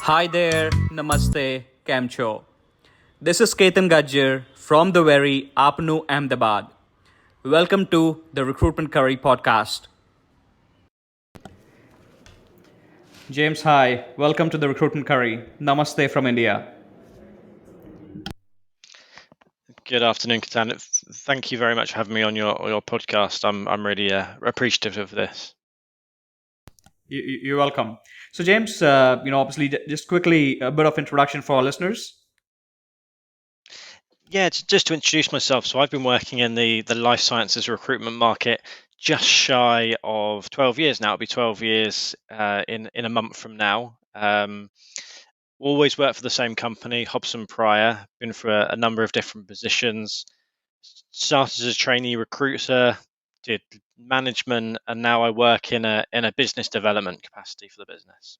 Hi there, Namaste, Kamcho. This is Ketan Gajjar from the very Apnu, Ahmedabad. Welcome to the Recruitment Curry podcast. James, hi. Welcome to the Recruitment Curry. Namaste from India. Good afternoon, Katan. Thank you very much for having me on your podcast. I'm really appreciative of this. You're welcome. So, James, obviously, just quickly a bit of introduction for our listeners. Yeah, just to introduce myself. So I've been working in the life sciences recruitment market just shy of 12 years now. It'll be 12 years in a month from now. Always worked for the same company, Hobson Pryor. Been for a number of different positions. Started as a trainee recruiter, did management, and now I work in a business development capacity for the business.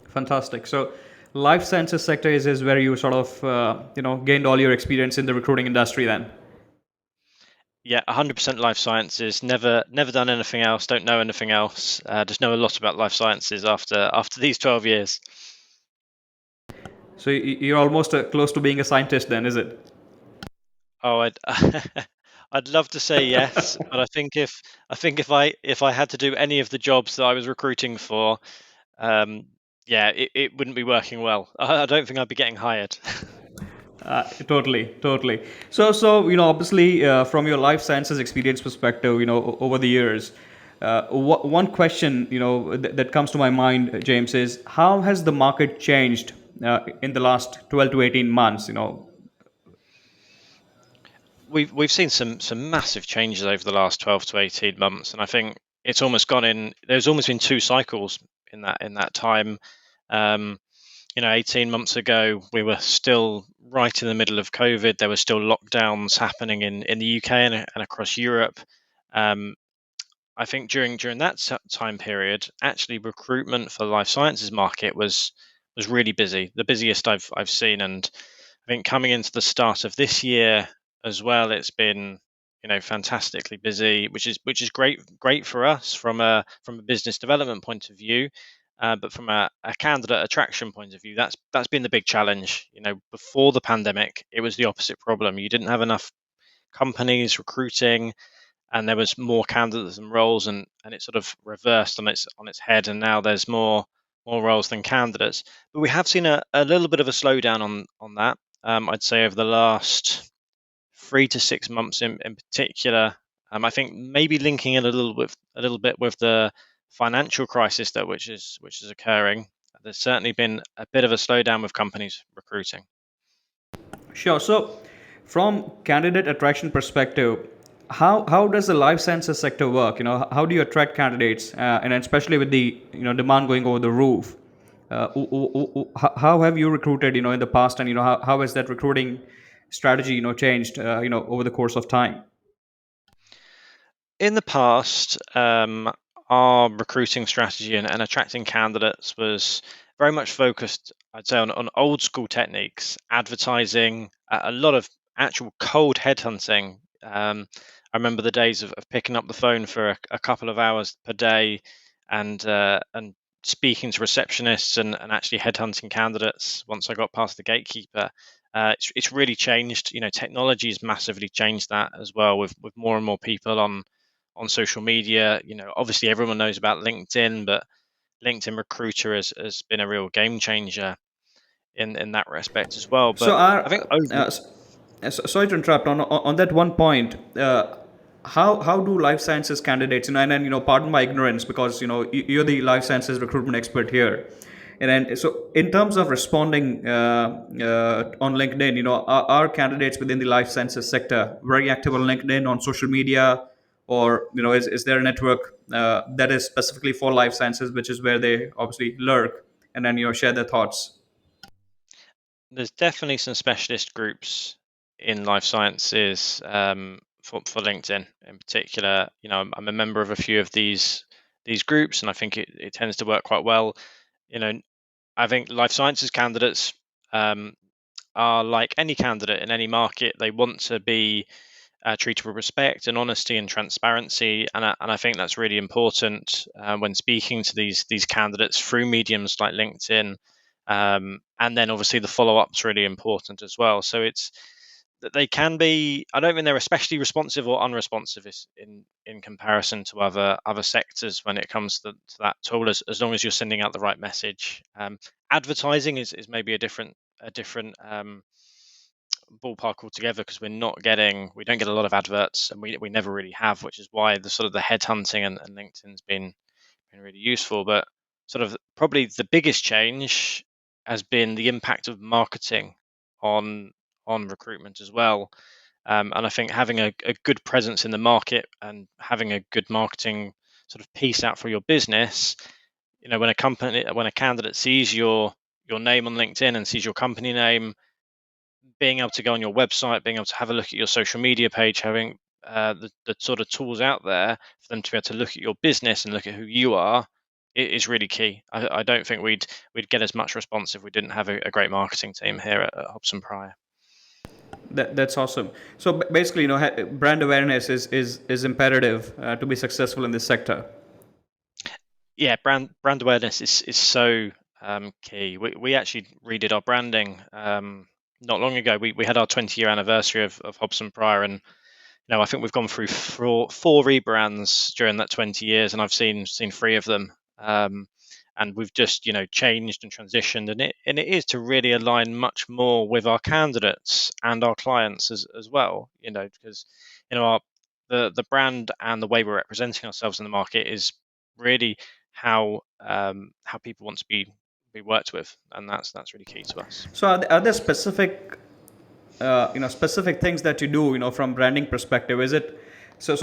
Fantastic. So, life sciences sector is where you sort of gained all your experience in the recruiting industry. Then, Yeah, 100% life sciences. Never done anything else. Don't know anything else. Just know a lot about life sciences after these 12 years. so you're almost close to being a scientist. Then, is it? Oh, I'd I'd love to say yes, but I think if I had to do any of the jobs that I was recruiting for, yeah, it wouldn't be working well. I don't think I'd be getting hired. Totally. So obviously, from your life sciences experience perspective, over the years, one question that comes to my mind, James, is how has the market changed in the last 12 to 18 months? We've seen some massive changes over the last 12 to 18 months, and I think it's almost gone in. There's almost been two cycles in that time. Um, 18 months ago, we were still right in the middle of COVID. There were still lockdowns happening in the UK and across Europe. Um, I think during that time period, actually recruitment for the life sciences market was really busy, the busiest I've seen. And I think coming into the start of this year as well, it's been fantastically busy, which is great for us from a business development point of view. But from a candidate attraction point of view, that's been the big challenge. Before the pandemic, it was the opposite problem. You didn't have enough companies recruiting, and there was more candidates and roles, and it sort of reversed on its head, and now there's more roles than candidates. But we have seen a little bit of a slowdown on that. I'd say over the last 3 to 6 months in particular. I think maybe linking it a little bit with the financial crisis which is occurring. There's certainly been a bit of a slowdown with companies recruiting. Sure. So, from candidate attraction perspective, how does the life sciences sector work? How do you attract candidates, and especially with the demand going over the roof? How have you recruited, in the past, and how has that recruiting strategy, changed, over the course of time? In the past, our recruiting strategy and attracting candidates was very much focused, I'd say, on old school techniques, advertising, a lot of actual cold headhunting. I remember the days of picking up the phone for a couple of hours per day and speaking to receptionists and actually headhunting candidates once I got past the gatekeeper. It's really changed. Technology has massively changed that as well, with more and more people on social media. Obviously everyone knows about LinkedIn, but LinkedIn Recruiter has been a real game changer in that respect as well. So, But I think over sorry to interrupt on that one point. How do life sciences candidates, and pardon my ignorance, because you're the life sciences recruitment expert here, and then so in terms of responding on LinkedIn, are candidates within the life sciences sector very active on LinkedIn, on social media, or is there a network that is specifically for life sciences, which is where they obviously lurk and then share their thoughts? there's definitely some specialist groups in life sciences, for LinkedIn in particular. I'm a member of a few of these groups, and I think it tends to work quite well. You know, I think life sciences candidates, are like any candidate in any market. They want to be treated with respect and honesty and transparency, and I think that's really important when speaking to these candidates through mediums like LinkedIn, and then obviously the follow up's really important as well. So it's that they can be. I don't think they're especially responsive or unresponsive in comparison to other sectors when it comes to that tool. As long as you're sending out the right message. Advertising is maybe a different ballpark altogether because we don't get a lot of adverts, and we never really have, which is why the sort of the headhunting and LinkedIn's been really useful. But sort of probably the biggest change has been the impact of marketing on recruitment as well. And I think having a good presence in the market and having a good marketing sort of piece out for your business, when a candidate sees your name on LinkedIn and sees your company name, being able to go on your website, being able to have a look at your social media page, having the sort of tools out there for them to be able to look at your business and look at who you are, is really key. I don't think we'd get as much response if we didn't have a great marketing team here at Hobson Pryor. That's awesome. So basically, brand awareness is imperative to be successful in this sector. Yeah, brand awareness is so key. We actually redid our branding not long ago. We had our 20-year anniversary of Hobson Pryor, and I think we've gone through four rebrands during that 20 years, and I've seen three of them. And we've just changed and transitioned, and it is to really align much more with our candidates and our clients as well. Because our the brand and the way we're representing ourselves in the market is really how people want to be worked with, and that's really key to us. So are there specific specific things that you do from branding perspective? Is it so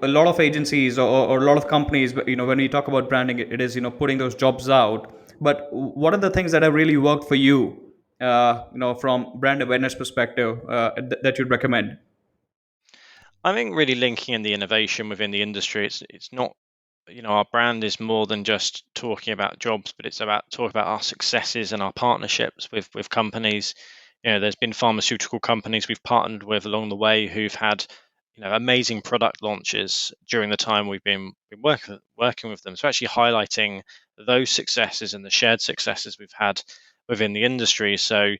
a lot of agencies or a lot of companies, when we talk about branding, it is putting those jobs out, but what are the things that have really worked for you, from brand awareness perspective, that you'd recommend? I think really linking in the innovation within the industry. It's not, our brand is more than just talking about jobs, but it's about talking about our successes and our partnerships with companies. There's been pharmaceutical companies we've partnered with along the way who've had amazing product launches during the time we've been working with them. So actually highlighting those successes and the shared successes we've had within the industry. So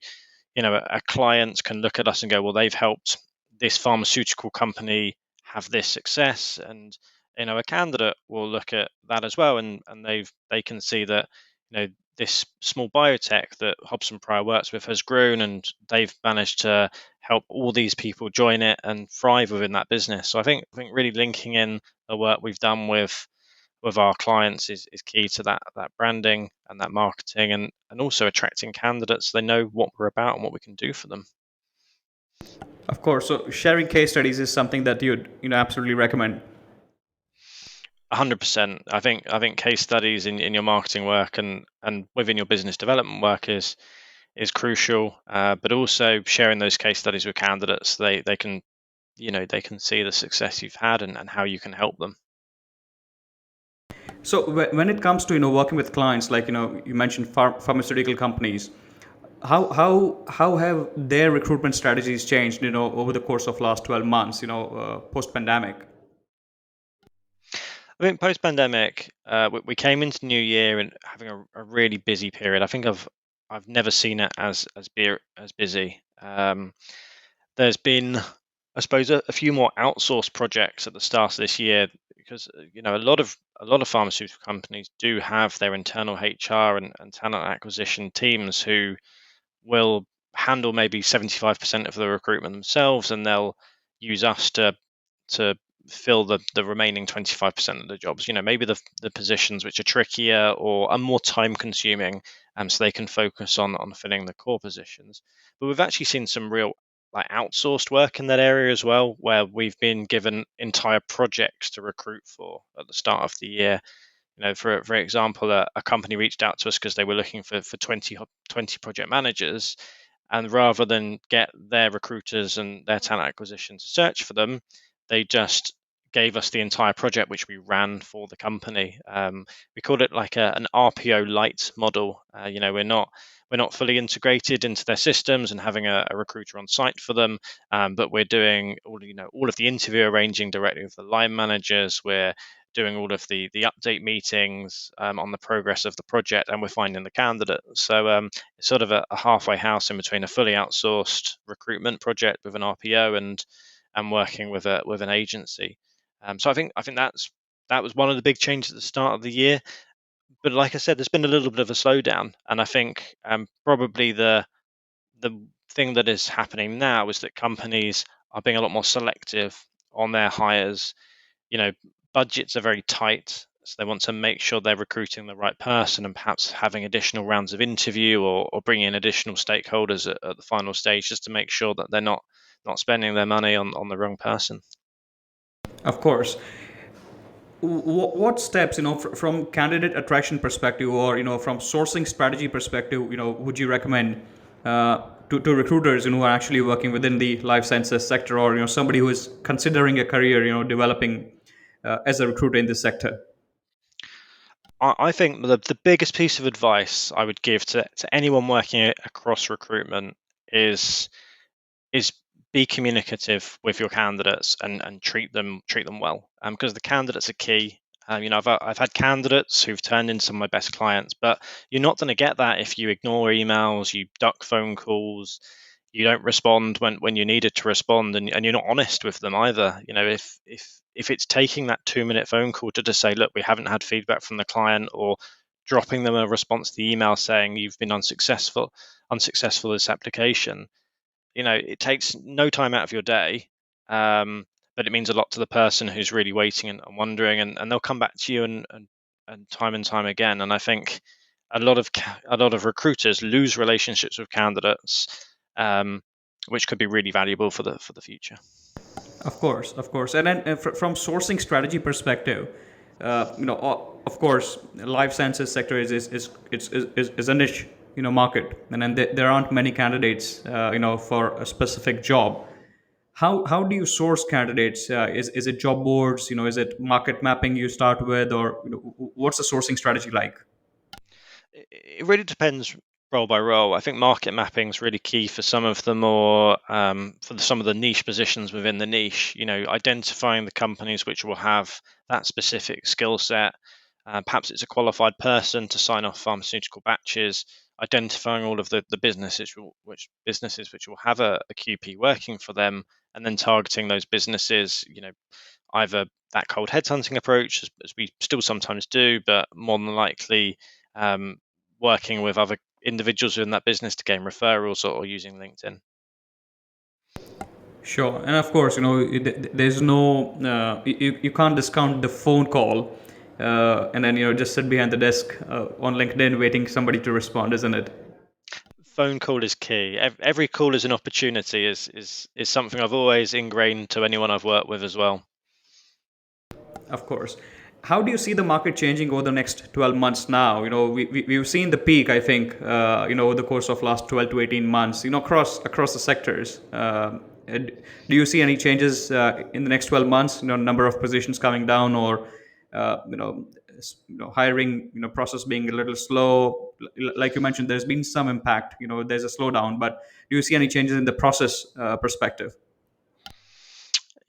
a client can look at us and go, well, they've helped this pharmaceutical company have this success, and a candidate will look at that as well, and they can see that this small biotech that Hobson Pryor works with has grown, and they've managed to help all these people join it and thrive within that business. So I think really linking in the work we've done with our clients is key to that branding and that marketing, and also attracting candidates so they know what we're about and what we can do for them. Of course. So sharing case studies is something that you'd absolutely recommend. 100%. I think case studies in your marketing work and within your business development work is crucial. But also sharing those case studies with candidates, they can they can see the success you've had and how you can help them. So when it comes to working with clients, like you mentioned pharmaceutical companies, how have their recruitment strategies changed over the course of last 12 months, post pandemic? I think post pandemic, we came into New Year and having a really busy period. I think I've never seen it as busy. There's been, I suppose, a few more outsourced projects at the start of this year because a lot of pharmaceutical companies do have their internal HR and talent acquisition teams who will handle maybe 75% of the recruitment themselves, and they'll use us to fill the remaining 25% of the jobs. Maybe the positions which are trickier or are more time consuming, so they can focus on filling the core positions. But we've actually seen some real like outsourced work in that area as well, where we've been given entire projects to recruit for at the start of the year. For example, a company reached out to us because they were looking for 20 project managers, and rather than get their recruiters and their talent acquisition to search for them, they just gave us the entire project, which we ran for the company. We called it like an RPO light model. We're not fully integrated into their systems and having a recruiter on site for them, but we're doing all of the interview arranging directly with the line managers. We're doing all of the update meetings on the progress of the project, and we're finding the candidate. So it's sort of a halfway house in between a fully outsourced recruitment project with an RPO and working with an agency. So I think that was one of the big changes at the start of the year. But like I said, there's been a little bit of a slowdown, and I think probably the thing that is happening now is that companies are being a lot more selective on their hires. You know, budgets are very tight, so they want to make sure they're recruiting the right person and perhaps having additional rounds of interview or bringing in additional stakeholders at the final stage just to make sure that they're not spending their money on the wrong person. Of course. What steps, from candidate attraction perspective, or from sourcing strategy perspective, would you recommend to recruiters, who are actually working within the life sciences sector, or somebody who is considering a career, developing as a recruiter in this sector? I think the biggest piece of advice I would give to anyone working across recruitment is be communicative with your candidates and treat them well, because the candidates are key. I've had candidates who've turned into some of my best clients, but you're not going to get that if you ignore emails, you duck phone calls, you don't respond when you needed to respond, and you're not honest with them either. If it's taking that 2-minute phone call to just say, look, we haven't had feedback from the client, or dropping them a response to the email saying you've been unsuccessful with this application, it takes no time out of your day, but it means a lot to the person who's really waiting and wondering, and they'll come back to you and time again. And I think a lot of recruiters lose relationships with candidates, which could be really valuable for the future. Of course, and then from sourcing strategy perspective, of course, life sciences sector is a niche, market, and then there aren't many candidates, for a specific job. How do you source candidates? Is it job boards? Is it market mapping you start with, or what's the sourcing strategy like? It really depends role by role. I think market mapping is really key for some of the more some of the niche positions within the niche. Identifying the companies which will have that specific skill set. Perhaps it's a qualified person to sign off pharmaceutical batches. Identifying all of the businesses which will have a QP working for them, and then targeting those businesses. Either that cold headhunting approach, as we still sometimes do, but more than likely um, working with other individuals within that business to gain referrals, or using LinkedIn. Sure, and of course, there's no you can't discount the phone call, and then just sit behind the desk on LinkedIn waiting somebody to respond, isn't it? Phone call is key. Every call is an opportunity. Is something I've always ingrained to anyone I've worked with as well. Of course. How do you see the market changing over the next 12 months now? We've seen the peak, I think, over the course of last 12 to 18 months, across the sectors. Do you see any changes in the next 12 months? Number of positions coming down, or hiring, process being a little slow. Like you mentioned, there's been some impact. There's a slowdown, but do you see any changes in the process perspective?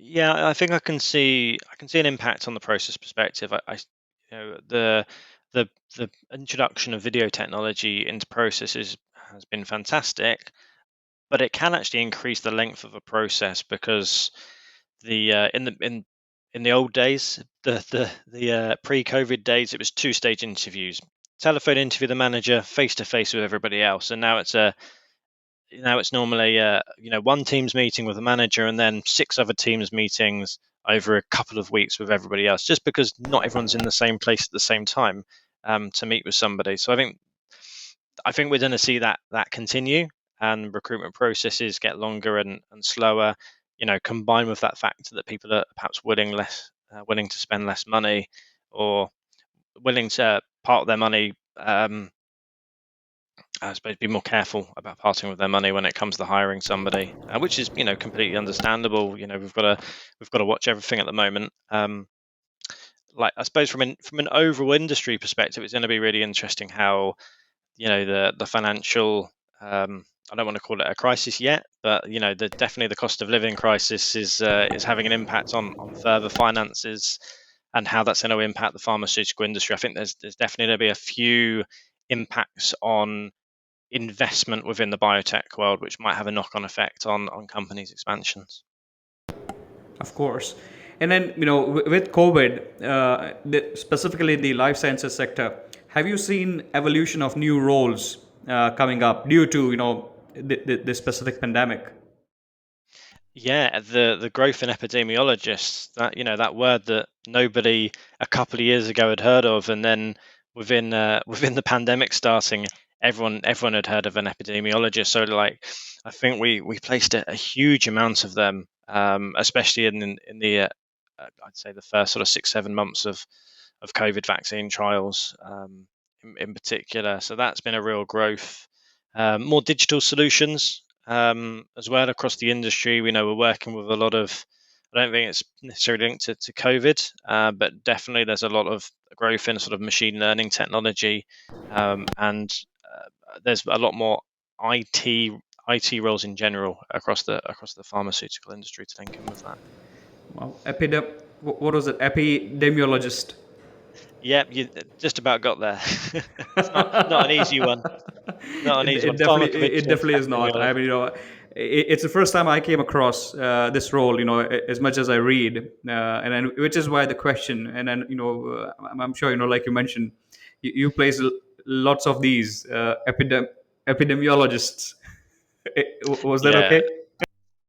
Yeah, I think I can see an impact on the process perspective. The introduction of video technology into processes has been fantastic, but it can actually increase the length of a process, because the in the old days, the pre-COVID days, it was two-stage interviews, telephone interview the manager, face to face with everybody else, and now it's normally one teams meeting with the manager and then six other teams meetings over a couple of weeks with everybody else, just because not everyone's in the same place at the same time to meet with somebody. So I think we're going to see that continue, and recruitment processes get longer and slower. Combined with that factor that people are perhaps willing to spend less money, or willing to part of their money I suppose, be more careful about parting with their money when it comes to hiring somebody, which is completely understandable. We've got to watch everything at the moment. Like, I suppose from an overall industry perspective, it's going to be really interesting how the financial, I don't want to call it a crisis yet, but definitely the cost of living crisis is having an impact on further finances, and how that's going to impact the pharmaceutical industry. I think there's definitely going to be a few impacts on investment within the biotech world, which might have a knock-on effect on companies' expansions. Of course. And then, with COVID, specifically the life sciences sector, have you seen evolution of new roles coming up due to, the specific pandemic? Yeah, the growth in epidemiologists, that word that nobody a couple of years ago had heard of, and then within the pandemic starting, everyone had heard of an epidemiologist. So, like, I think we placed a huge amount of them, especially in the I'd say the first sort of 6-7 months of COVID vaccine trials, in particular. So that's been a real growth. More digital solutions, as well, across the industry. We know we're working with a lot of. I don't think it's necessarily linked to COVID, but definitely there's a lot of growth in sort of machine learning technology, and there's a lot more IT IT roles in general across the pharmaceutical industry to link in with that. Well, what was it? Epidemiologist. Yeah, you just about got there. It's not an easy one. Not an easy one. It Pharmacovigilance, definitely is not. I epidemiology. mean, it's the first time I came across this role. As much as I read, and then which is why the question. And then, I'm sure, like you mentioned, you place lots of these epidemiologists. Was that Yeah, okay?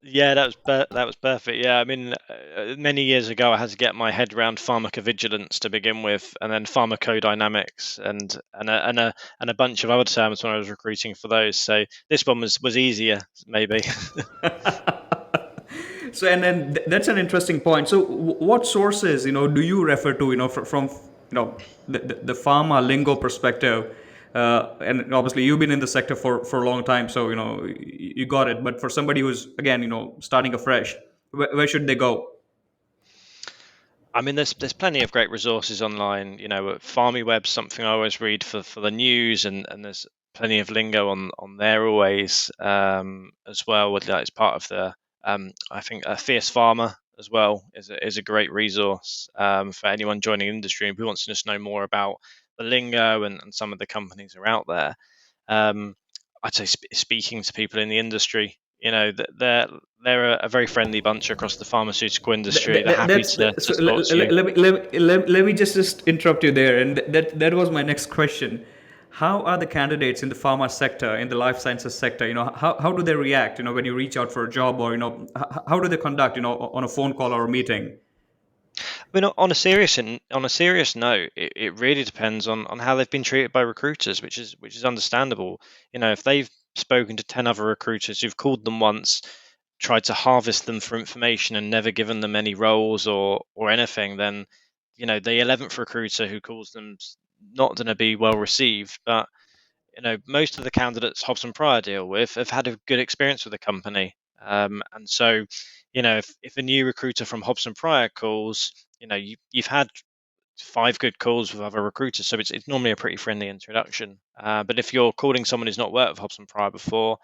yeah, that was perfect. Yeah, I mean, many years ago, I had to get my head around pharmacovigilance to begin with, and then pharmacodynamics, and a bunch of other terms when I was recruiting for those. So this one was easier, maybe. So, and then that's an interesting point. So, what sources, do you refer to, from the pharma lingo perspective? And obviously, you've been in the sector for a long time, so you got it. But for somebody who's, again, starting afresh, where should they go? I mean, there's plenty of great resources online. FarmyWeb's something I always read for the news, and there's plenty of lingo on there always, as well. With that, it's part of the I think Fierce Farmer as well is a great resource, for anyone joining the industry and who wants to just know more about the lingo and some of the companies that are out there. Um, I'd say speaking to people in the industry, they're a very friendly bunch across the pharmaceutical industry. They're happy That's to so. talk to you. Let me just interrupt you there, and that was my next question. How are the candidates in the pharma sector, in the life sciences sector? How do they react? When you reach out for a job, or how do they conduct? On a phone call or a meeting. I mean, on a serious note, it really depends on how they've been treated by recruiters, which is understandable. If they've spoken to 10 other recruiters who've called them once, tried to harvest them for information and never given them any roles or anything, then the 11th recruiter who calls them not going to be well received. But most of the candidates Hobson Pryor deal with have had a good experience with the company. And so, if a new recruiter from Hobson Pryor calls, you've had 5 good calls with other recruiters, so it's normally a pretty friendly introduction. But if you're calling someone who's not worked with Hobson Pryor before,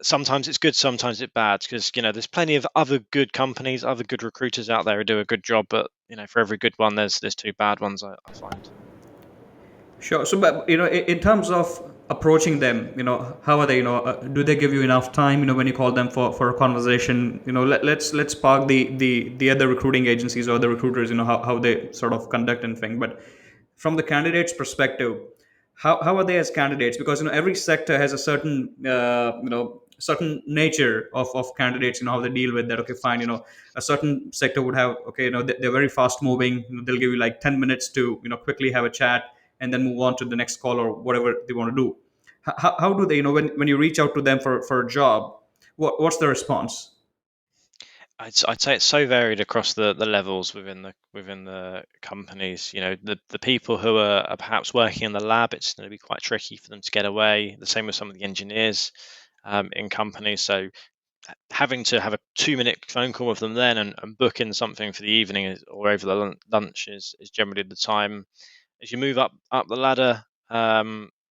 sometimes it's good, sometimes it's bad, because there's plenty of other good companies, other good recruiters out there who do a good job. But for every good one, there's 2 bad ones. I find. Sure. So, but in terms of approaching them, how are they? Do they give you enough time? When you call them for a conversation, let's park the other recruiting agencies or the recruiters. How they sort of conduct and thing. But from the candidate's perspective, how are they as candidates? Because every sector has a certain nature of candidates. How they deal with that. Okay, fine. A certain sector would have, okay, they're very fast moving. They'll give you like 10 minutes to quickly have a chat and then move on to the next call or whatever they want to do. How do they, when you reach out to them for a job, what's the response? I'd say it's so varied across the levels within the companies. You know, the people who are perhaps working in the lab, it's going to be quite tricky for them to get away. The same with some of the engineers in companies. So having to have a 2-minute phone call with them then and book in something for the evening or over the lunch is generally the time. As you move up the ladder,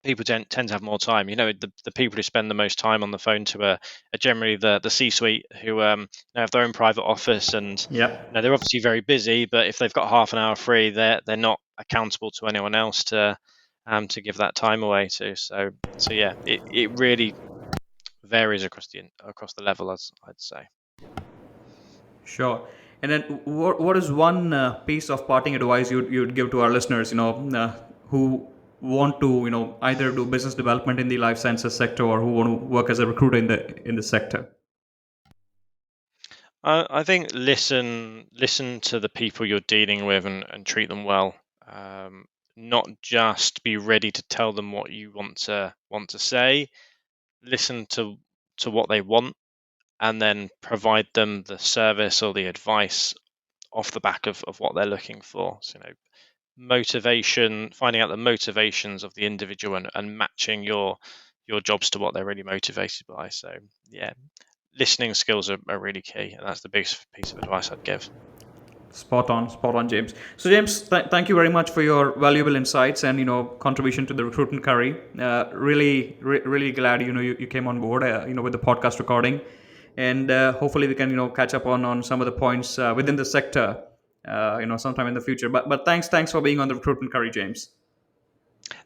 people tend to have more time. You know, the people who spend the most time on the phone to are generally the C-suite who have their own private office, and Yeah. they're obviously very busy. But if they've got half an hour free, they're not accountable to anyone else to give that time away to. So yeah, it really varies across the level, as I'd say. Sure. And then, what is one piece of parting advice you'd give to our listeners, who want to, either do business development in the life sciences sector or who want to work as a recruiter in the sector? I think listen to the people you're dealing with and treat them well. Not just be ready to tell them what you want to say. Listen to what they want, and then provide them the service or the advice off the back of what they're looking for. So, motivation, finding out the motivations of the individual and matching your jobs to what they're really motivated by. So yeah, listening skills are really key, and that's the biggest piece of advice I'd give. Spot on, James. So, James, thank you very much for your valuable insights and contribution to the recruitment curry. Really glad you came on board with the podcast recording, and hopefully we can catch up on some of the points within the sector sometime in the future. But thanks for being on the recruitment curry, James.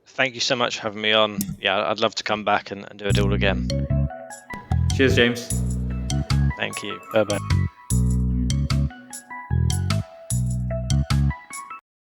Thank you so much for having me on. Yeah, I'd love to come back and do it all again. Cheers, James. Thank you. Bye bye.